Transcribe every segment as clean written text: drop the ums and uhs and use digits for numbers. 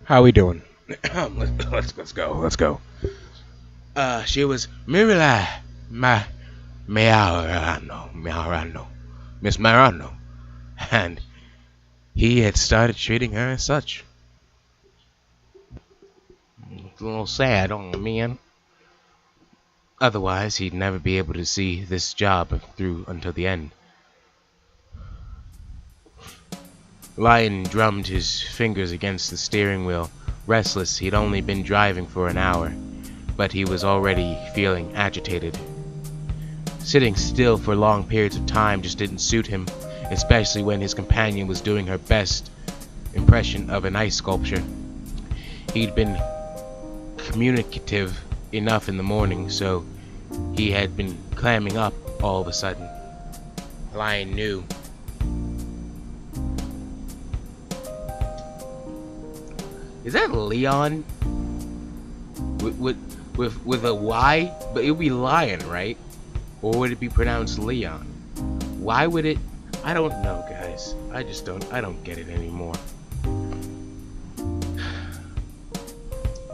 How we doing? Let's go. Let's go. She was Mirila Marano, Miss Marano, and he had started treating her as such. It's a little sad on the man. Otherwise, he'd never be able to see this job through until the end. Lion drummed his fingers against the steering wheel. Restless, he'd only been driving for an hour, but he was already feeling agitated. Sitting still for long periods of time just didn't suit him, especially when his companion was doing her best impression of an ice sculpture. He'd been communicative enough in the morning, so he had been clamming up all of a sudden. Lion knew. Is that Leon? With a Y? But it would be Lion, right? Or would it be pronounced Leon? Why would it? I don't know, guys. I don't get it anymore.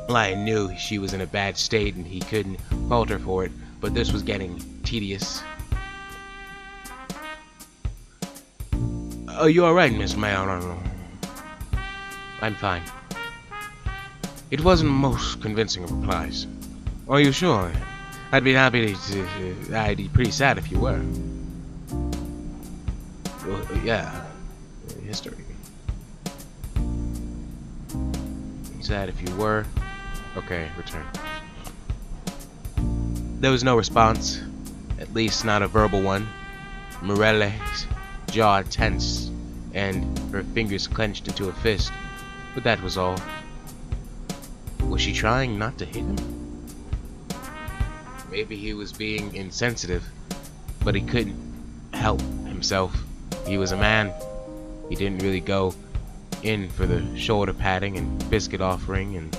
Lion knew she was in a bad state and he couldn't fault her for it, but this was getting tedious. Oh, you alright, Miss Mayo? I'm fine. It wasn't most convincing of replies. Are you sure? I'd be happy to I'd be pretty sad if you were. Well, yeah. History. Sad if you were. Okay, return. There was no response. At least not a verbal one. Morelle's jaw tensed and her fingers clenched into a fist. But that was all. Was she trying not to hit him? Maybe he was being insensitive, but he couldn't help himself. He was a man. He didn't really go in for the shoulder patting and biscuit offering and,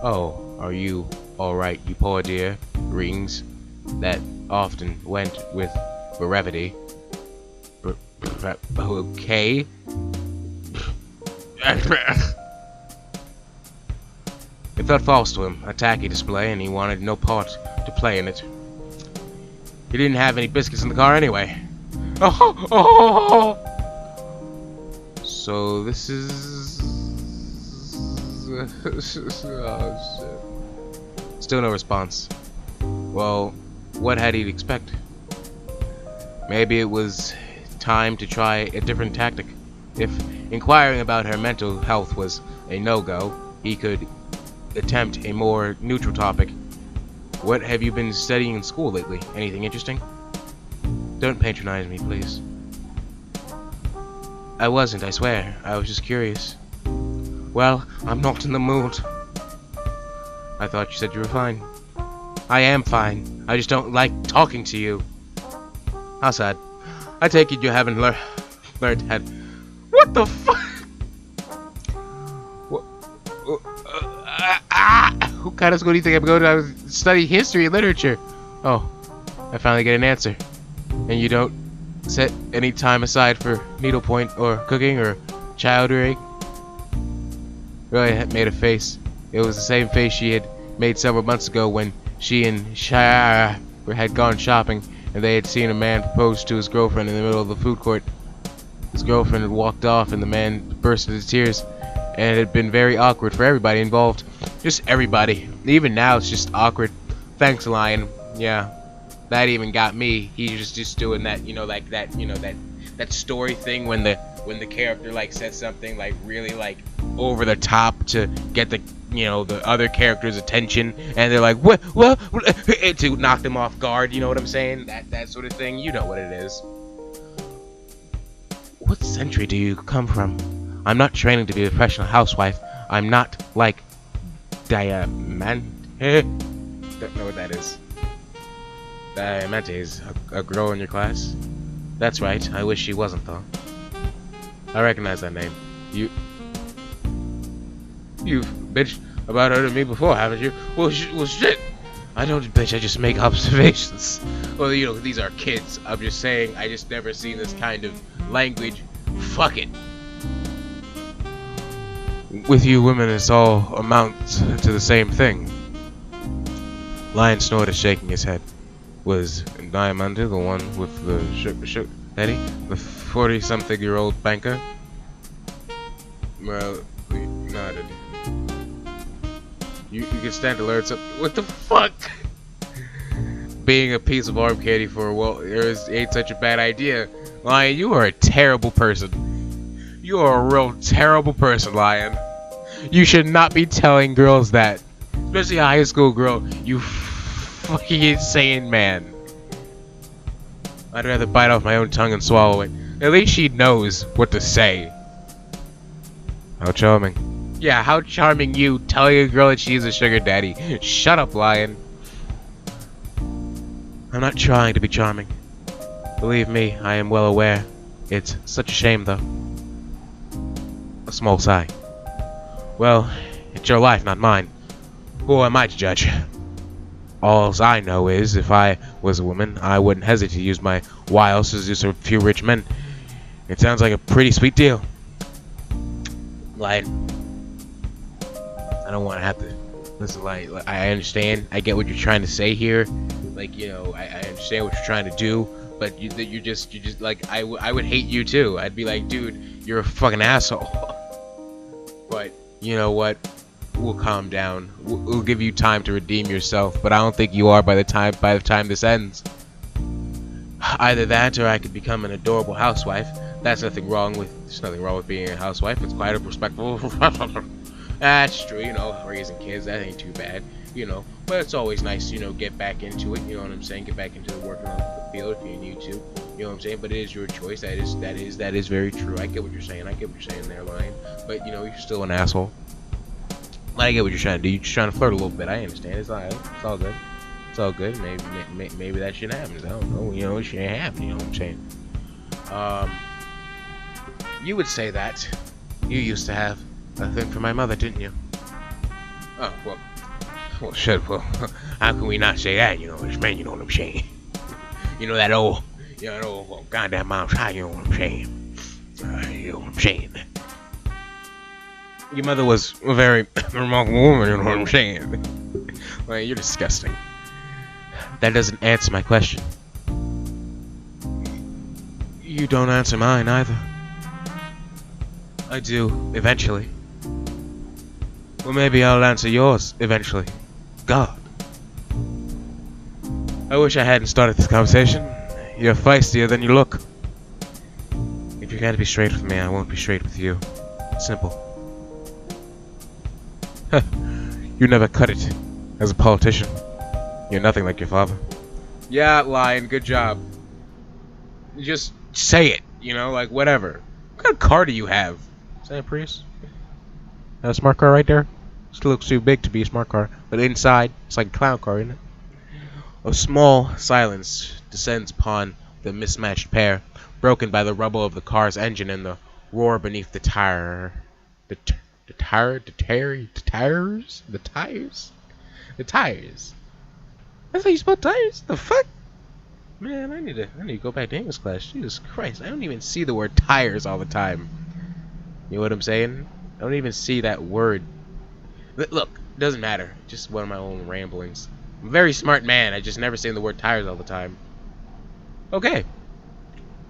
oh, are you alright, you poor dear, rings that often went with brevity. Okay? It felt false to him, a tacky display, and he wanted no part to play in it. He didn't have any biscuits in the car anyway. Oh! So this is... oh, shit. Still no response. Well, what had he expect? Maybe it was time to try a different tactic. If inquiring about her mental health was a no-go, he could attempt a more neutral topic. What have you been studying in school lately? Anything interesting? Don't patronize me, please. I wasn't, I swear. I was just curious. Well, I'm not in the mood. I thought you said you were fine. I am fine. I just don't like talking to you. How sad. I take it you haven't learned how. What the fuck? What kind of school do you think I'm going to? I was studying history and literature. Oh, I finally get an answer. And you don't set any time aside for needlepoint or cooking or child rearing? Roy had made a face. It was the same face she had made several months ago when she and Shara had gone shopping and they had seen a man propose to his girlfriend in the middle of the food court. His girlfriend had walked off and the man burst into tears, and it had been very awkward for everybody involved. Just everybody. Even now it's just awkward. Thanks, Lion. Yeah. That even got me. He's just doing that, you know, like that, you know, that story thing when the character like says something like really like over the top to get the, you know, the other character's attention, and they're like, what to knock them off guard, you know what I'm saying? That sort of thing. You know what it is. What century do you come from? I'm not training to be a professional housewife. I'm not like Diamante. Don't know what that is. Diamante is a girl in your class? That's right. I wish she wasn't, though. I recognize that name. You've bitched about her to me before, haven't you? Well, shit. I don't bitch. I just make observations. Well, you know, these are kids. I'm just saying. I just never seen this kind of language. Fuck it. with you women, it's all amounts to the same thing. Lion snorted, shaking his head. Was Diamante the one with the Eddie, the 40-something-year-old banker? Well, he nodded. You can stand to learn something. What the fuck? Being a piece of arm candy for a while ain't such a bad idea. Lion, you are a terrible person. You are a real terrible person, Lion. You should not be telling girls that. Especially a high school girl, you fucking insane man. I'd rather bite off my own tongue and swallow it. At least she knows what to say. How charming. Yeah, how charming you telling a girl that she's a sugar daddy. Shut up, Lion. I'm not trying to be charming. Believe me, I am well aware. It's such a shame, though. A small sigh. Well, it's your life, not mine. Who am I to judge? All I know is, if I was a woman, I wouldn't hesitate to use my wiles to seduce a few rich men. It sounds like a pretty sweet deal. Lion. I don't want to have to listen. Like, I understand. I get what you're trying to say here. Like, you know, I understand what you're trying to do. But you're just like, I would hate you too. I'd be like, dude, you're a fucking asshole. But you know what? We'll calm down. We'll give you time to redeem yourself, but I don't think you are by the time this ends. Either that, or I could become an adorable housewife. There's nothing wrong with being a housewife. It's quite a respectable. That's true, you know, raising kids, that ain't too bad, you know. But it's always nice, you know, get back into it. You know what I'm saying? Get back into working on the field if you need to. You know what I'm saying? But it is your choice. That is very true. I get what you're saying. I get what you're saying there, Lion. But you know, you're still an asshole. I get what you're trying to do. You're just trying to flirt a little bit. I understand. It's alright. It's all good. It's all good. Maybe that shit happens. I don't know. You know, it shouldn't happen. You know what I'm saying? You would say that. You used to have a thing for my mother, didn't you? Oh, well, shit. Well, how can we not say that? You know what I'm saying? You know what I'm saying? You know that old goddamn mom's high. You know what I'm saying? You know what I'm saying? Your mother was a very remarkable woman, you know what I'm saying? Well, you're disgusting. That doesn't answer my question. You don't answer mine, either. I do, eventually. Well, maybe I'll answer yours, eventually. God. I wish I hadn't started this conversation. You're feistier than you look. If you're gonna be straight with me, I won't be straight with you. Simple. You never cut it. As a politician, you're nothing like your father. Yeah, Lion, good job. Just say it, you know, like whatever. What kind of car do you have? Is that a Prius? A smart car right there? Still looks too big to be a smart car, but inside, it's like a clown car, isn't it? A small silence descends upon the mismatched pair, broken by the rumble of the car's engine and the roar beneath the tire. The tires. That's how you spell tires? The fuck? Man, I need to go back to English class. Jesus Christ, I don't even see the word tires all the time. You know what I'm saying? I don't even see that word. Look, it doesn't matter. Just one of my own ramblings. I'm a very smart man. I just never say the word tires all the time. Okay.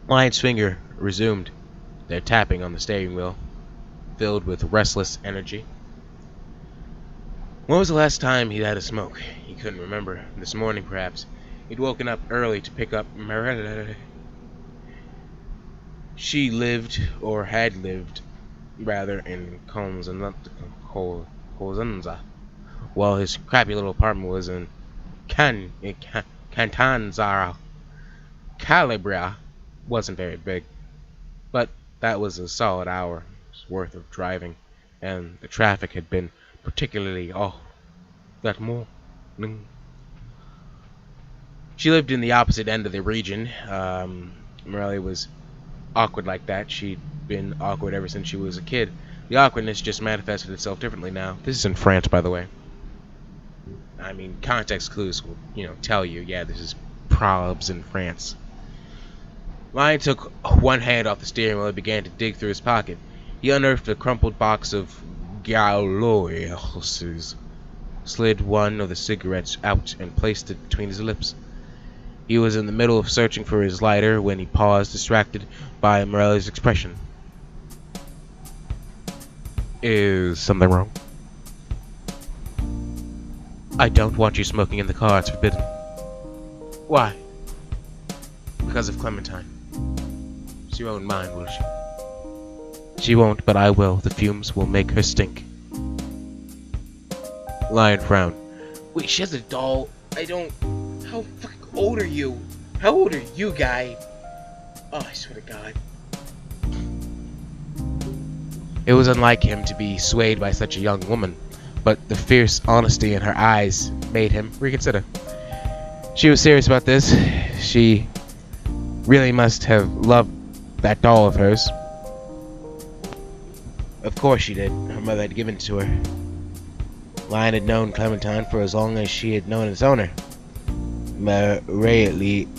Lion's finger resumed their tapping on the steering wheel, filled with restless energy. When was the last time he'd had a smoke? He couldn't remember. This morning, perhaps. He'd woken up early to pick up Merida. She lived, or had lived, rather, in Cosenza, while his crappy little apartment was in Catanzaro. Calabria wasn't very big, but that was a solid hour's worth of driving, and the traffic had been particularly that morning. She lived in the opposite end of the region. Morelli was awkward like that. She'd been awkward ever since she was a kid. The awkwardness just manifested itself differently now. This is in France, by the way. I mean, context clues will, you know, tell you, yeah, this is probs in France. Lion took one hand off the steering wheel and began to dig through his pocket. He unearthed a crumpled box of Galloises slid one of the cigarettes out and placed it between his lips. He was in the middle of searching for his lighter when he paused, distracted by Morelli's expression. Is something wrong? I don't want you smoking in the car. It's forbidden. Why? Because of Clementine. She won't mind, will she? She won't, but I will. The fumes will make her stink. Lion frowned. Wait, she has a doll? I don't... How fucking old are you? How old are you, guy? Oh, I swear to God. It was unlike him to be swayed by such a young woman, but the fierce honesty in her eyes made him reconsider. She was serious about this. She really must have loved that doll of hers. Of course she did. Her mother had given it to her. Lion had known Clementine for as long as she had known its owner. Morelli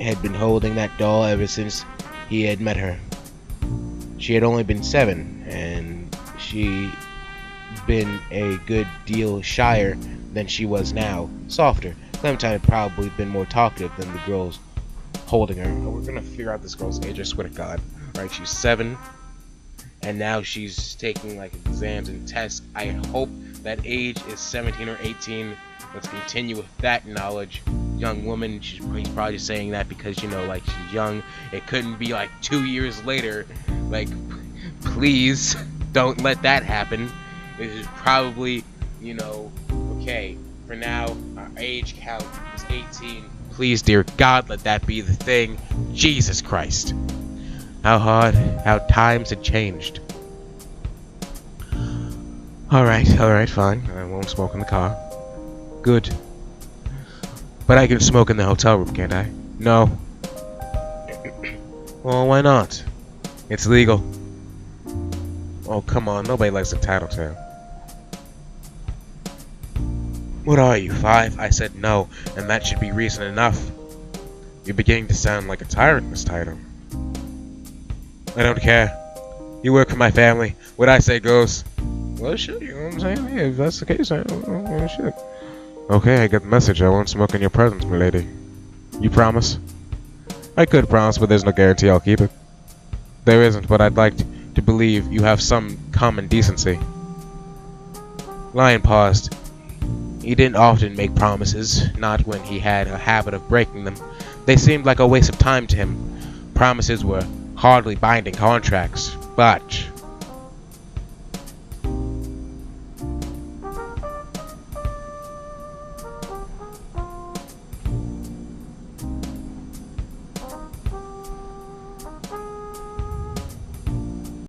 had been holding that doll ever since he had met her. She had only been 7, and she'd been a good deal shyer than she was now, softer. Clementine had probably been more talkative than the girls holding her. Oh, we're gonna figure out this girl's age, I swear to God. Right, she's 7, and now she's taking like exams and tests. I hope that age is 17 or 18. Let's continue with that knowledge. Young woman, he's probably saying that because, you know, like, she's young. It couldn't be like 2 years later. Like, please don't let that happen. It is probably, you know, okay, for now, our age count is 18. Please, dear God, let that be the thing. Jesus Christ. How times had changed. Alright, fine. I won't smoke in the car. Good. But I can smoke in the hotel room, can't I? No. Well, why not? It's legal. Oh, come on. Nobody likes a tattletale. What are you, 5? I said no, and that should be reason enough. You're beginning to sound like a tyrant, Miss Taito. I don't care. You work for my family. What I say goes. Well, shit, you know what I'm saying? Yeah, if that's the case, I don't know. Shit. Okay, I get the message. I won't smoke in your presence, milady. You promise? I could promise, but there's no guarantee I'll keep it. There isn't, but I'd like to believe you have some common decency. Lion paused. He didn't often make promises, not when he had a habit of breaking them. They seemed like a waste of time to him. Promises were hardly binding contracts, but